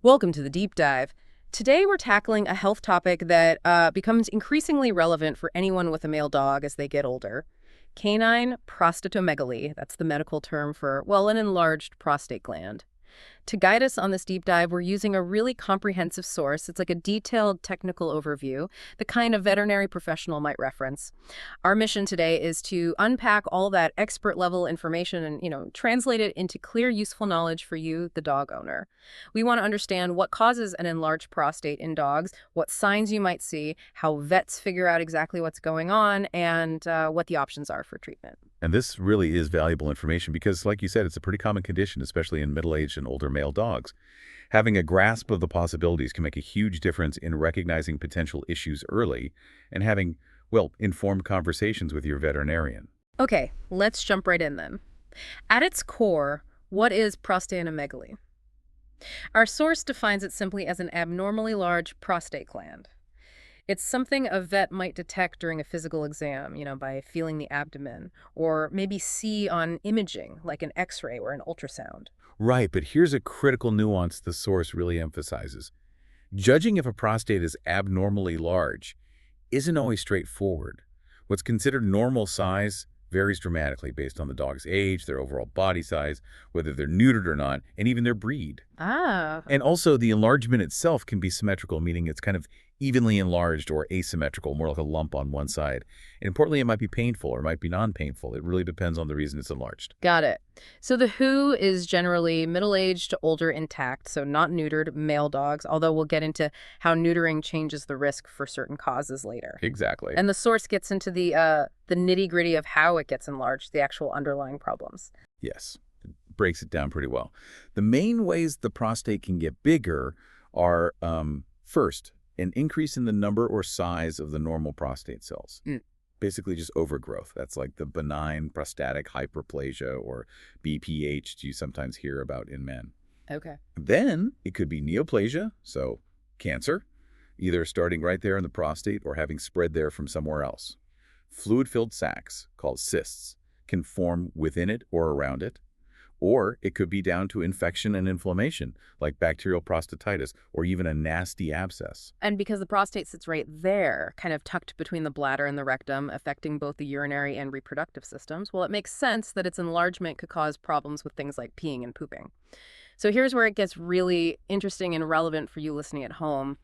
Welcome to the deep dive. Today we're tackling a health topic that becomes increasingly relevant for anyone with a male dog as they get older. Canine prostatomegaly, that's the medical term for, well, an enlarged prostate gland. To guide us on this deep dive, we're using a really comprehensive source. It's like a detailed technical overview, the kind a veterinary professional might reference. Our mission today is to unpack all that expert level information and, translate it into clear, useful knowledge for you, the dog owner. We want to understand what causes an enlarged prostate in dogs, what signs you might see, how vets figure out exactly what's going on, and what the options are for treatment. And this really is valuable information because, like you said, it's a pretty common condition, especially in middle-aged and older male dogs. Having a grasp of the possibilities can make a huge difference in recognizing potential issues early and having, well, informed conversations with your veterinarian. Okay, let's jump right in then. At its core, what is prostatomegaly? Our source defines it simply as an abnormally large prostate gland. It's something a vet might detect during a physical exam, by feeling the abdomen, or maybe see on imaging, like an X-ray or an ultrasound. Right, but here's a critical nuance the source really emphasizes. Judging if a prostate is abnormally large isn't always straightforward. What's considered normal size varies dramatically based on the dog's age, their overall body size, whether they're neutered or not, and even their breed. Ah, And also, the enlargement itself can be symmetrical, meaning it's kind of evenly enlarged, or asymmetrical, more like a lump on one side. And importantly, it might be painful or it might be non-painful. It really depends on the reason it's enlarged. got it. So the WHO is generally middle-aged to older intact, so not neutered male dogs, although we'll get into how neutering changes the risk for certain causes later. Exactly. And the source gets into the nitty-gritty of how it gets enlarged, the actual underlying problems. Yes, it breaks it down pretty well. The main ways the prostate can get bigger are, first, an increase in the number or size of the normal prostate cells. Basically just overgrowth. That's like the benign prostatic hyperplasia, or BPH you sometimes hear about in men. Okay. Then it could be neoplasia, so cancer, either starting right there in the prostate or having spread there from somewhere else. Fluid-filled sacs, called cysts, can form within it or around it. Or it could be down to infection and inflammation, like bacterial prostatitis or even a nasty abscess. And because the prostate sits right there, kind of tucked between the bladder and the rectum, affecting both the urinary and reproductive systems, well, it makes sense that its enlargement could cause problems with things like peeing and pooping. So here's where it gets really interesting and relevant for you listening at home.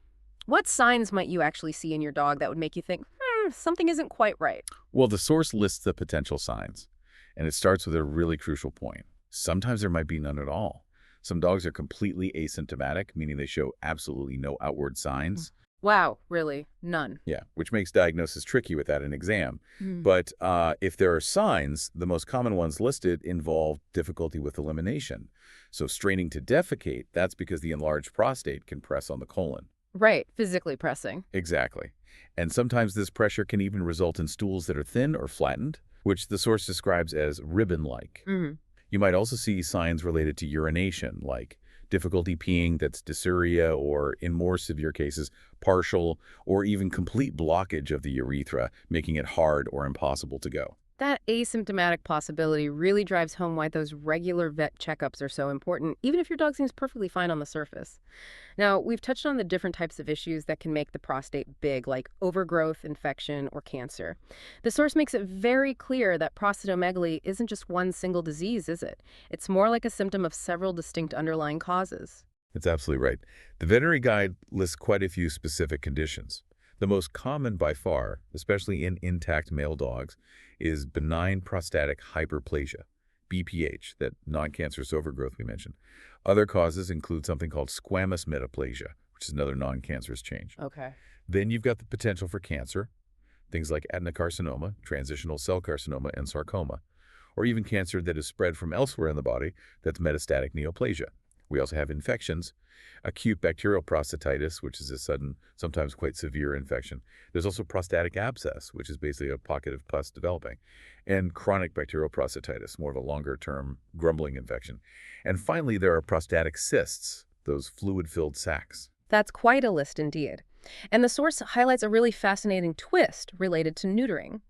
What signs might you actually see in your dog that would make you think, something isn't quite right? Well, the source lists the potential signs, and it starts with a really crucial point. Sometimes there might be none at all. Some dogs are completely asymptomatic, meaning they show absolutely no outward signs. Wow, really? None. Yeah, which makes diagnosis tricky without an exam. Hmm. But if there are signs, the most common ones listed involve difficulty with elimination. So straining to defecate, that's because the enlarged prostate can press on the colon. Right, physically pressing. Exactly. And sometimes this pressure can even result in stools that are thin or flattened, which the source describes as ribbon-like. You might also see signs related to urination, like difficulty peeing that's dysuria, or in more severe cases, partial or even complete blockage of the urethra, making it hard or impossible to go. That asymptomatic possibility really drives home why those regular vet checkups are so important, even if your dog seems perfectly fine on the surface. Now, we've touched on the different types of issues that can make the prostate big, like overgrowth, infection, or cancer. The source makes it very clear that prostatomegaly isn't just one single disease, is it? It's more like a symptom of several distinct underlying causes. That's absolutely right. The veterinary guide lists quite a few specific conditions. The most common by far, especially in intact male dogs, is benign prostatic hyperplasia, BPH, that non-cancerous overgrowth we mentioned. Other causes include something called squamous metaplasia, which is another non-cancerous change. Okay. Then you've got the potential for cancer, things like adenocarcinoma, transitional cell carcinoma, and sarcoma, or even cancer that is spread from elsewhere in the body, that's metastatic neoplasia. We also have infections, acute bacterial prostatitis, which is a sudden, sometimes quite severe infection. There's also prostatic abscess, which is basically a pocket of pus developing, and chronic bacterial prostatitis, more of a longer-term grumbling infection. And finally, there are prostatic cysts, those fluid-filled sacs. That's quite a list indeed. And the source highlights a really fascinating twist related to neutering.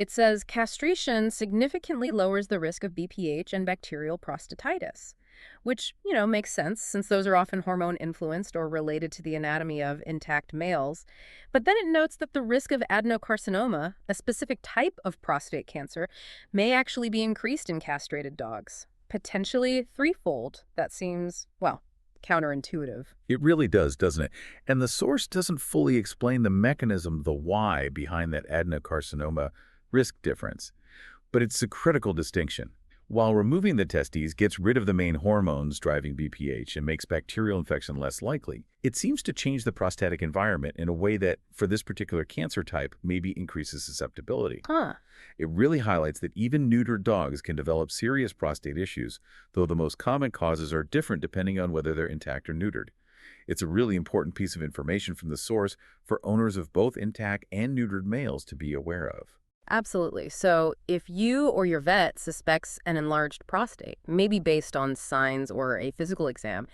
It says castration significantly lowers the risk of BPH and bacterial prostatitis. which, makes sense since those are often hormone influenced or related to the anatomy of intact males. But then it notes that the risk of adenocarcinoma, a specific type of prostate cancer, may actually be increased in castrated dogs, potentially threefold. That seems, well, counterintuitive. It really does, doesn't it? And the source doesn't fully explain the mechanism, the why, behind that adenocarcinoma risk difference. But it's a critical distinction. While removing the testes gets rid of the main hormones driving BPH and makes bacterial infection less likely, it seems to change the prostatic environment in a way that, for this particular cancer type, maybe increases susceptibility. Huh. It really highlights that even neutered dogs can develop serious prostate issues, though the most common causes are different depending on whether they're intact or neutered. It's a really important piece of information from the source for owners of both intact and neutered males to be aware of. Absolutely. So if you or your vet suspects an enlarged prostate, maybe based on signs or a physical exam,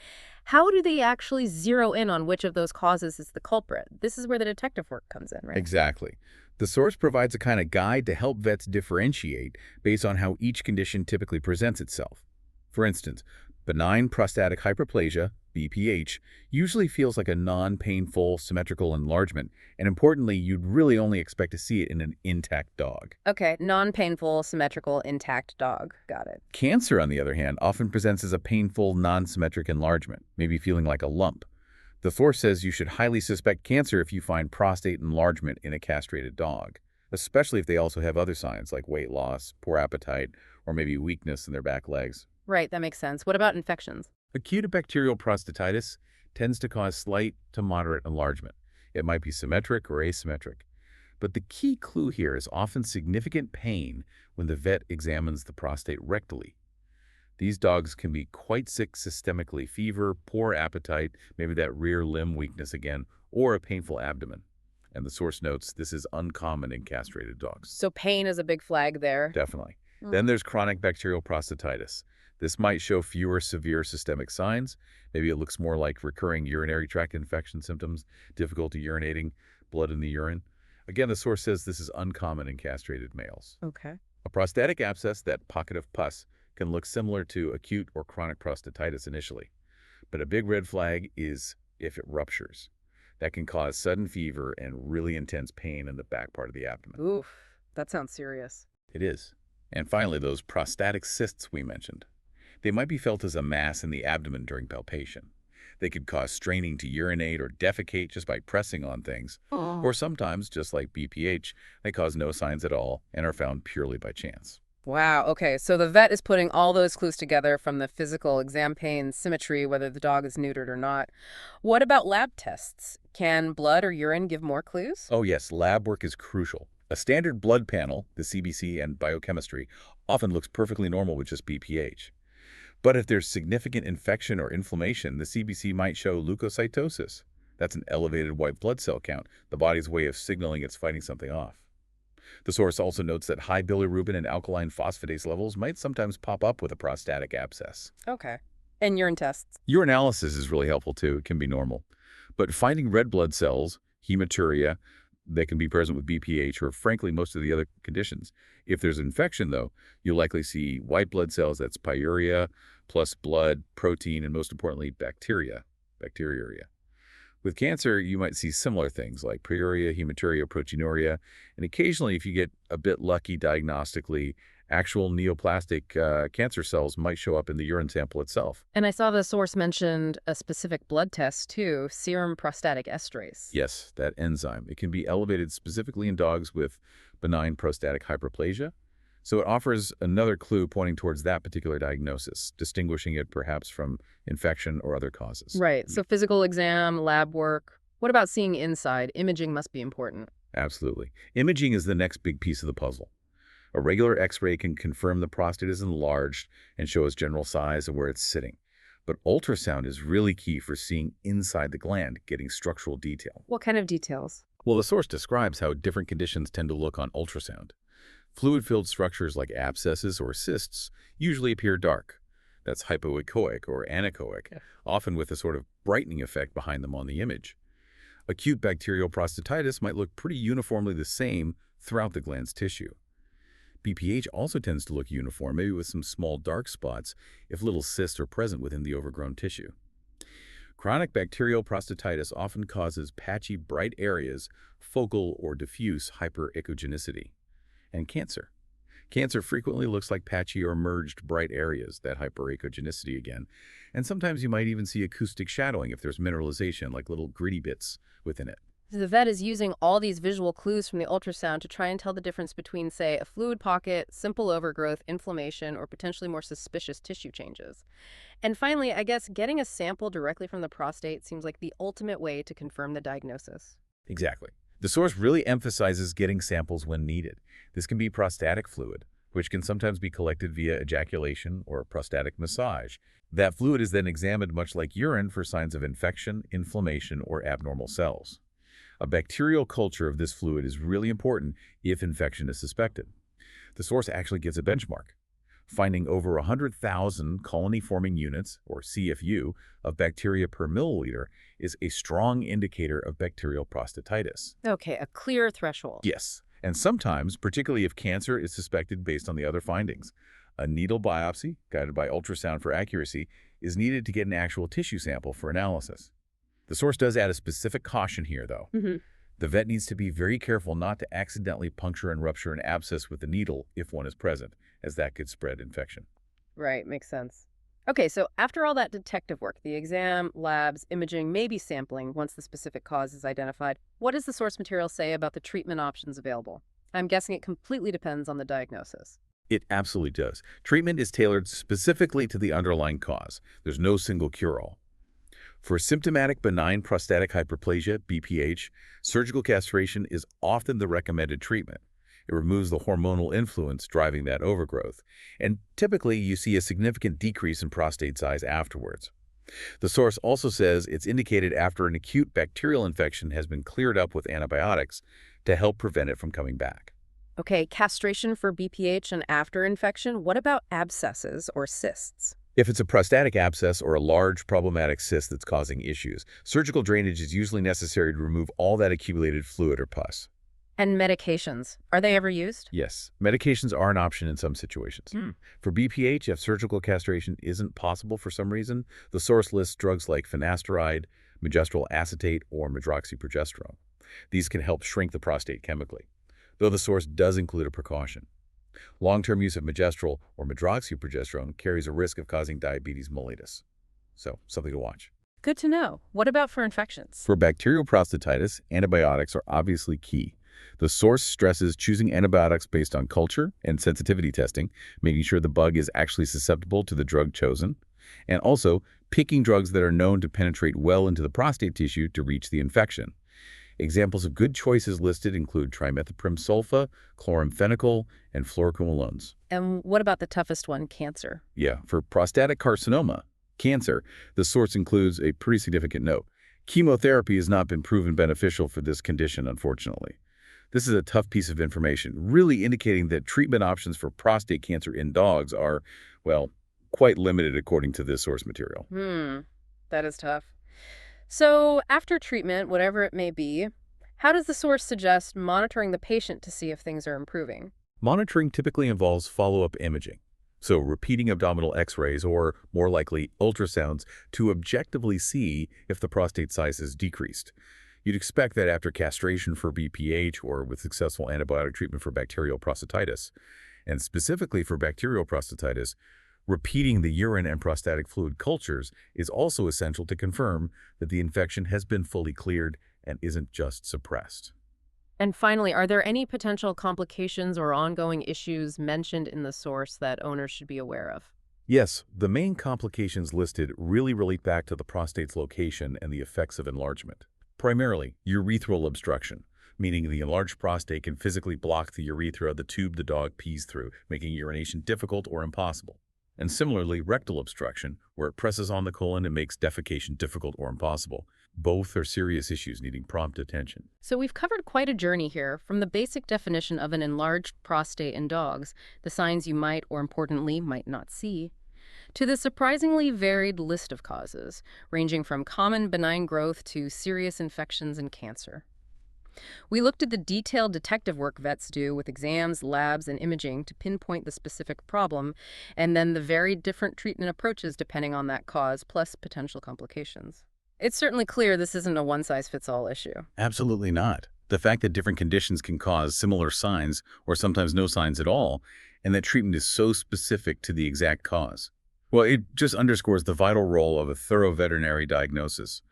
how do they actually zero in on which of those causes is the culprit? This is where the detective work comes in, right? Exactly. The source provides a kind of guide to help vets differentiate based on how each condition typically presents itself. For instance, benign prostatic hyperplasia, BPH, usually feels like a non-painful symmetrical enlargement, and importantly, you'd really only expect to see it in an intact dog. Okay, non-painful, symmetrical, intact dog. Got it. Cancer, on the other hand, often presents as a painful, non-symmetric enlargement, maybe feeling like a lump. The source says you should highly suspect cancer if you find prostate enlargement in a castrated dog, especially if they also have other signs like weight loss, poor appetite, or maybe weakness in their back legs. Right, that makes sense. What about infections? Acute bacterial prostatitis tends to cause slight to moderate enlargement. It might be symmetric or asymmetric. But the key clue here is often significant pain when the vet examines the prostate rectally. These dogs can be quite sick systemically, fever, poor appetite, maybe that rear limb weakness again, or a painful abdomen. And the source notes this is uncommon in castrated dogs. So pain is a big flag there. Definitely. Then there's chronic bacterial prostatitis. This might show fewer severe systemic signs. Maybe it looks more like recurring urinary tract infection symptoms, difficulty urinating, blood in the urine. Again, the source says this is uncommon in castrated males. Okay. A prostatic abscess, that pocket of pus, can look similar to acute or chronic prostatitis initially. But a big red flag is if it ruptures. That can cause sudden fever and really intense pain in the back part of the abdomen. Oof, that sounds serious. It is. And finally, those prostatic cysts we mentioned. They might be felt as a mass in the abdomen during palpation. They could cause straining to urinate or defecate just by pressing on things. Oh. Or sometimes, just like BPH, they cause no signs at all and are found purely by chance. Wow, okay, so the vet is putting all those clues together from the physical exam pain, symmetry, whether the dog is neutered or not. What about lab tests? Can blood or urine give more clues? Oh yes, lab work is crucial. A standard blood panel, the CBC and biochemistry, often looks perfectly normal with just BPH. But if there's significant infection or inflammation, the CBC might show leukocytosis. That's an elevated white blood cell count, the body's way of signaling it's fighting something off. The source also notes that high bilirubin and alkaline phosphatase levels might sometimes pop up with a prostatic abscess. Okay. And urine tests? Urinalysis is really helpful too. It can be normal. But finding red blood cells, hematuria, that can be present with BPH or frankly most of the other conditions. If there's infection though, you'll likely see white blood cells, that's pyuria, plus blood, protein, and most importantly, bacteriuria. With cancer, you might see similar things like pyuria, hematuria, proteinuria, and occasionally, if you get a bit lucky diagnostically, actual neoplastic cancer cells might show up in the urine sample itself. And I saw the source mentioned a specific blood test too, serum prostatic esterase. Yes, that enzyme. It can be elevated specifically in dogs with benign prostatic hyperplasia. So it offers another clue pointing towards that particular diagnosis, distinguishing it perhaps from infection or other causes. Right. So physical exam, lab work. What about seeing inside? Imaging must be important. Absolutely. Imaging is the next big piece of the puzzle. A regular X-ray can confirm the prostate is enlarged and show its general size and where it's sitting. But ultrasound is really key for seeing inside the gland, getting structural detail. What kind of details? Well, the source describes how different conditions tend to look on ultrasound. Fluid-filled structures like abscesses or cysts usually appear dark. That's hypoechoic or anechoic, often with a sort of brightening effect behind them on the image. Acute bacterial prostatitis might look pretty uniformly the same throughout the gland's tissue. BPH also tends to look uniform, maybe with some small dark spots if little cysts are present within the overgrown tissue. Chronic bacterial prostatitis often causes patchy, bright areas, focal or diffuse hyperechogenicity. And cancer. Cancer frequently looks like patchy or merged bright areas, that hyperechogenicity again. And sometimes you might even see acoustic shadowing if there's mineralization, like little gritty bits within it. So the vet is using all these visual clues from the ultrasound to try and tell the difference between, say, a fluid pocket, simple overgrowth, inflammation, or potentially more suspicious tissue changes. And finally, I guess getting a sample directly from the prostate seems like the ultimate way to confirm the diagnosis. Exactly. The source really emphasizes getting samples when needed. This can be prostatic fluid, which can sometimes be collected via ejaculation or prostatic massage. That fluid is then examined much like urine for signs of infection, inflammation, or abnormal cells. A bacterial culture of this fluid is really important if infection is suspected. The source actually gives a benchmark. Finding over 100,000 colony-forming units, or CFU, of bacteria per milliliter is a strong indicator of bacterial prostatitis. Okay, a clear threshold. Yes, and sometimes, particularly if cancer is suspected based on the other findings, a needle biopsy, guided by ultrasound for accuracy, is needed to get an actual tissue sample for analysis. The source does add a specific caution here, though. The vet needs to be very careful not to accidentally puncture and rupture an abscess with the needle if one is present, as that could spread infection. Right, makes sense. Okay, so after all that detective work, the exam, labs, imaging, maybe sampling, once the specific cause is identified, what does the source material say about the treatment options available? I'm guessing it completely depends on the diagnosis. It absolutely does. Treatment is tailored specifically to the underlying cause. There's no single cure-all. For symptomatic benign prostatic hyperplasia, BPH, surgical castration is often the recommended treatment. It removes the hormonal influence driving that overgrowth, and typically you see a significant decrease in prostate size afterwards. The source also says it's indicated after an acute bacterial infection has been cleared up with antibiotics to help prevent it from coming back. Okay, castration for BPH and after infection. What about abscesses or cysts? If it's a prostatic abscess or a large problematic cyst that's causing issues, surgical drainage is usually necessary to remove all that accumulated fluid or pus. And medications, are they ever used? Yes, medications are an option in some situations. For BPH, if surgical castration isn't possible for some reason, the source lists drugs like finasteride, megestrol acetate, or medroxyprogesterone. These can help shrink the prostate chemically, though the source does include a precaution. Long-term use of megestrol or medroxyprogesterone carries a risk of causing diabetes mellitus. So, something to watch. Good to know. What about for infections? For bacterial prostatitis, antibiotics are obviously key. The source stresses choosing antibiotics based on culture and sensitivity testing, making sure the bug is actually susceptible to the drug chosen, and also picking drugs that are known to penetrate well into the prostate tissue to reach the infection. Examples of good choices listed include trimethoprim sulfa, chloramphenicol, and fluoroquinolones. And what about the toughest one, cancer? Yeah, for prostatic carcinoma, cancer, the source includes a pretty significant note. Chemotherapy has not been proven beneficial for this condition, unfortunately. This is a tough piece of information, really indicating that treatment options for prostate cancer in dogs are, well, quite limited according to this source material. That is tough. So after treatment, whatever it may be, how does the source suggest monitoring the patient to see if things are improving? Monitoring typically involves follow-up imaging, so repeating abdominal x-rays or, more likely, ultrasounds to objectively see if the prostate size has decreased. You'd expect that after castration for BPH or with successful antibiotic treatment for bacterial prostatitis, and specifically for bacterial prostatitis, repeating the urine and prostatic fluid cultures is also essential to confirm that the infection has been fully cleared and isn't just suppressed. And finally, are there any potential complications or ongoing issues mentioned in the source that owners should be aware of? Yes, the main complications listed really relate back to the prostate's location and the effects of enlargement. Primarily, urethral obstruction, meaning the enlarged prostate can physically block the urethra, the tube the dog pees through, making urination difficult or impossible. And similarly, rectal obstruction, where it presses on the colon and makes defecation difficult or impossible. Both are serious issues needing prompt attention. So we've covered quite a journey here, from the basic definition of an enlarged prostate in dogs, the signs you might, or importantly, might not see, to the surprisingly varied list of causes, ranging from common benign growth to serious infections and cancer. We looked at the detailed detective work vets do with exams, labs, and imaging to pinpoint the specific problem, and then the very different treatment approaches depending on that cause, plus potential complications. It's certainly clear this isn't a one-size-fits-all issue. Absolutely not. The fact that different conditions can cause similar signs or sometimes no signs at all, and that treatment is so specific to the exact cause. Well, it just underscores the vital role of a thorough veterinary diagnosis.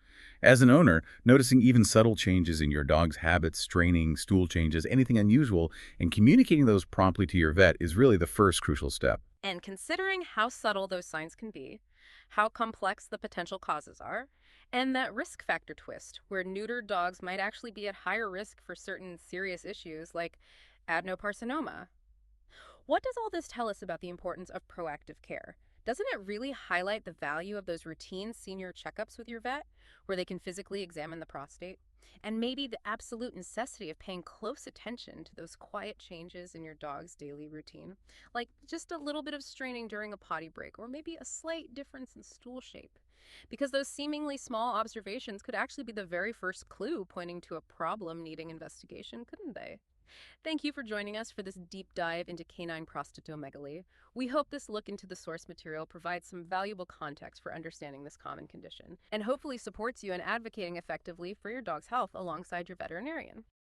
As an owner, noticing even subtle changes in your dog's habits, straining, stool changes, anything unusual, and communicating those promptly to your vet is really the first crucial step. And considering how subtle those signs can be, how complex the potential causes are, and that risk factor twist, where neutered dogs might actually be at higher risk for certain serious issues like adenocarcinoma. What does all this tell us about the importance of proactive care? Doesn't it really highlight the value of those routine senior checkups with your vet, where they can physically examine the prostate? And maybe the absolute necessity of paying close attention to those quiet changes in your dog's daily routine, like just a little bit of straining during a potty break, or maybe a slight difference in stool shape. Because those seemingly small observations could actually be the very first clue pointing to a problem needing investigation, couldn't they? Thank you for joining us for this deep dive into canine prostatomegaly. We hope this look into the source material provides some valuable context for understanding this common condition, and hopefully supports you in advocating effectively for your dog's health alongside your veterinarian.